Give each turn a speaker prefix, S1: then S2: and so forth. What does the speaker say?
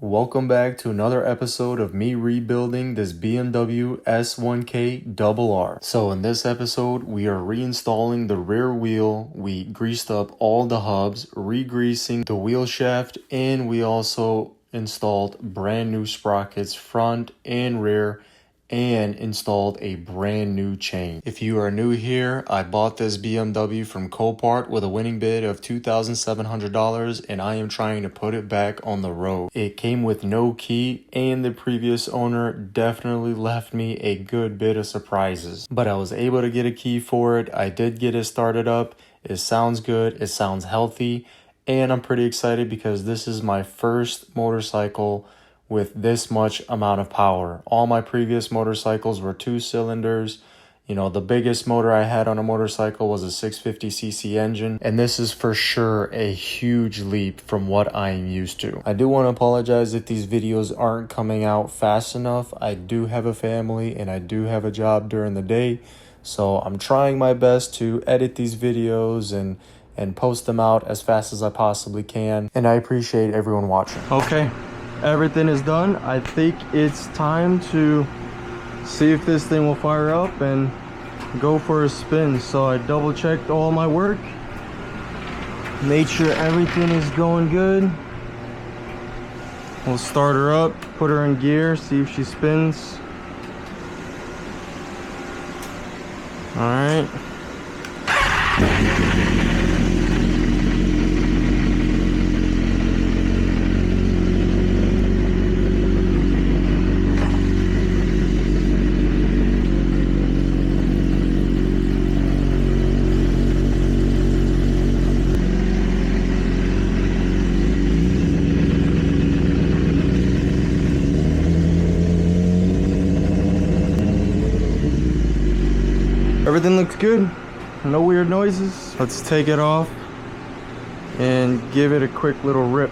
S1: Welcome back to another episode of me rebuilding this BMW S1000RR. So in this episode, we are reinstalling the rear wheel. We greased up all the hubs, re-greasing the wheel shaft, and we also installed brand new sprockets front and rear, and installed a brand new chain. If you are new here, I bought this BMW from Copart with a winning bid of $2,700, and I am trying to put it back on the road. It came with no key, and the previous owner definitely left me a good bit of surprises. But I was able to get a key for it. I did get it started up. It sounds good. It sounds healthy. And I'm pretty excited because this is my first motorcycle with this much amount of power. All my previous motorcycles were 2 cylinders. You know, the biggest motor I had on a motorcycle was a 650cc engine, and this is for sure a huge leap from what I am used to. I do want to apologize if these videos aren't coming out fast enough. I do have a family and I do have a job during the day, so I'm trying my best to edit these videos and post them out as fast as I possibly can, and I appreciate everyone watching. Okay. Everything is done. I think it's time to see if this thing will fire up and go for a spin. So I double checked all my work, made sure everything is going good. We'll start her up, put her in gear, see if she spins. All right. Everything looks good, no weird noises. Let's take it off and give it a quick little rip.